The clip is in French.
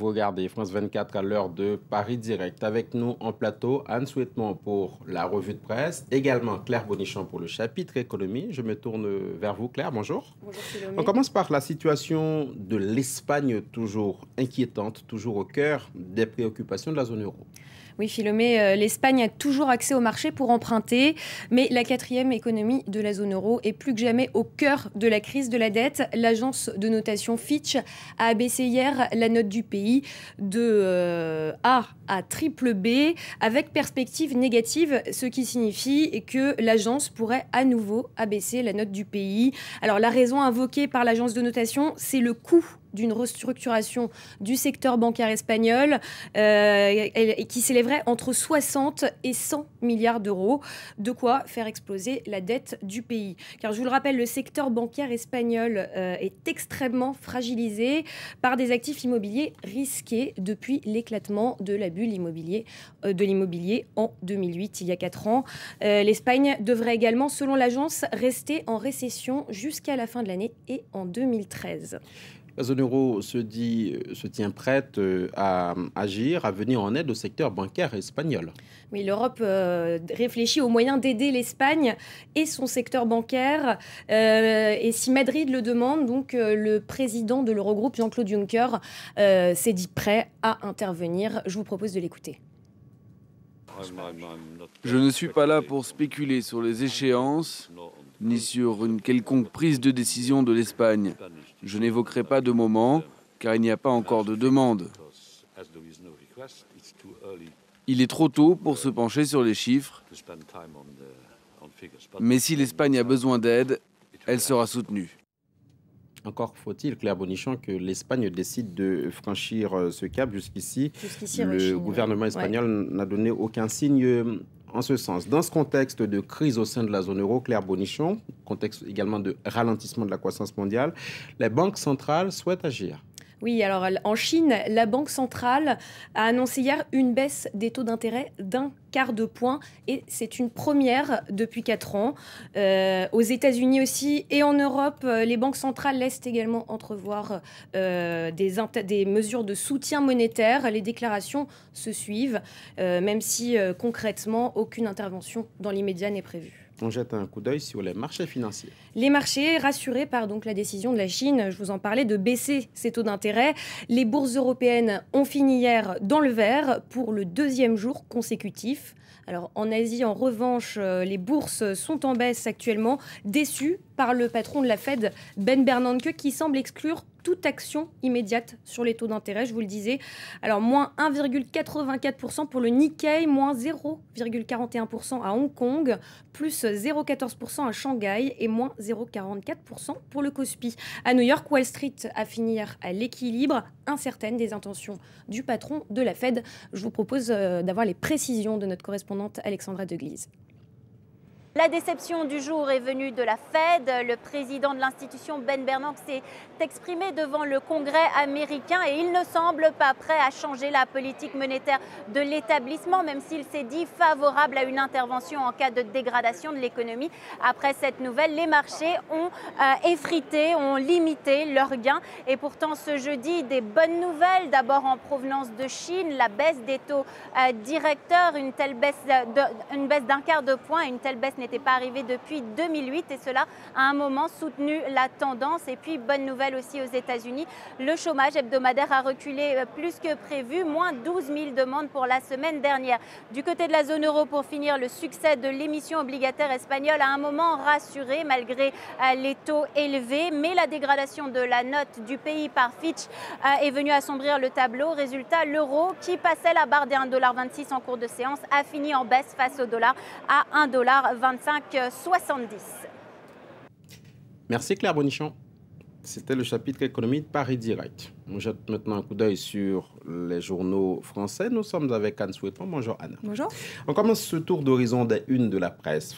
Vous regardez France 24 à l'heure de Paris Direct. Avec nous en plateau, Anne Souhaitement pour la revue de presse, également Claire Bonichon pour le chapitre économie. Je me tourne vers vous, Claire. Bonjour. Bonjour Philomé. On commence par la situation de l'Espagne, toujours inquiétante, toujours au cœur des préoccupations de la zone euro. Oui, Philomé, l'Espagne a toujours accès au marché pour emprunter, mais la quatrième économie de la zone euro est plus que jamais au cœur de la crise de la dette. L'agence de notation Fitch a abaissé hier la note du pays de A à triple B, avec perspective négative, ce qui signifie que l'agence pourrait à nouveau abaisser la note du pays. Alors la raison invoquée par l'agence de notation, c'est le coût d'une restructuration du secteur bancaire espagnol qui s'élèverait entre 60 et 100 milliards d'euros. De quoi faire exploser la dette du pays. Car je vous le rappelle, le secteur bancaire espagnol est extrêmement fragilisé par des actifs immobiliers risqués depuis l'éclatement de la bulle de l'immobilier en 2008, il y a 4 ans. L'Espagne devrait également, selon l'agence, rester en récession jusqu'à la fin de l'année et en 2013. La zone euro se tient prête à agir, à venir en aide au secteur bancaire espagnol. Oui, l'Europe réfléchit aux moyens d'aider l'Espagne et son secteur bancaire. Et si Madrid le demande, donc le président de l'Eurogroupe, Jean-Claude Juncker, s'est dit prêt à intervenir. Je vous propose de l'écouter. Je ne suis pas là pour spéculer sur les échéances, ni sur une quelconque prise de décision de l'Espagne. Je n'évoquerai pas de moment, car il n'y a pas encore de demande. Il est trop tôt pour se pencher sur les chiffres, mais si l'Espagne a besoin d'aide, elle sera soutenue. Encore faut-il, Claire Bonichon, que l'Espagne décide de franchir ce cap. Jusqu'ici, le gouvernement espagnol n'a donné aucun signe en ce sens. Dans ce contexte de crise au sein de la zone euro, Claire Bonichon, contexte également de ralentissement de la croissance mondiale, les banques centrales souhaitent agir. Oui, alors en Chine, la Banque centrale a annoncé hier une baisse des taux d'intérêt d'1/4 de point et c'est une première depuis 4 ans. Aux États-Unis aussi et en Europe, les banques centrales laissent également entrevoir des mesures de soutien monétaire. Les déclarations se suivent, même si concrètement, aucune intervention dans l'immédiat n'est prévue. On jette un coup d'œil sur les marchés financiers. Les marchés, rassurés par donc la décision de la Chine, je vous en parlais, de baisser ses taux d'intérêt. Les bourses européennes ont fini hier dans le vert pour le 2e jour consécutif. Alors en Asie, en revanche, les bourses sont en baisse actuellement, déçues par le patron de la Fed, Ben Bernanke, qui semble exclure toute action immédiate sur les taux d'intérêt, je vous le disais. Alors, moins 1,84% pour le Nikkei, moins 0,41% à Hong Kong, plus 0,14% à Shanghai et moins 0,44% pour le Kospi. À New York, Wall Street a fini hier à l'équilibre, incertaine des intentions du patron de la Fed. Je vous propose d'avoir les précisions de notre correspondante Alexandra Deglise. La déception du jour est venue de la Fed. Le président de l'institution, Ben Bernanke, s'est exprimé devant le Congrès américain et il ne semble pas prêt à changer la politique monétaire de l'établissement, même s'il s'est dit favorable à une intervention en cas de dégradation de l'économie. Après cette nouvelle, les marchés ont effrité, ont limité leurs gains. Et pourtant, ce jeudi, des bonnes nouvelles. D'abord en provenance de Chine, la baisse des taux directeurs, une baisse d'1/4 de point, une telle baisse n'était pas arrivé depuis 2008 et cela a un moment soutenu la tendance. Et puis bonne nouvelle aussi aux États-Unis, le chômage hebdomadaire a reculé plus que prévu, moins 12 000 demandes pour la semaine dernière. Du côté de la zone euro, pour finir, le succès de l'émission obligataire espagnole a un moment rassuré malgré les taux élevés, mais la dégradation de la note du pays par Fitch est venue assombrir le tableau. Résultat, l'euro qui passait la barre des 1,26 $ en cours de séance a fini en baisse face au dollar à 1,2570 $. Merci Claire Bonichon. C'était le chapitre économie de Paris Direct. On jette maintenant un coup d'œil sur les journaux français. Nous sommes avec Anne Souhaitement. Bonjour Anne. Bonjour. On commence ce tour d'horizon des unes de la presse.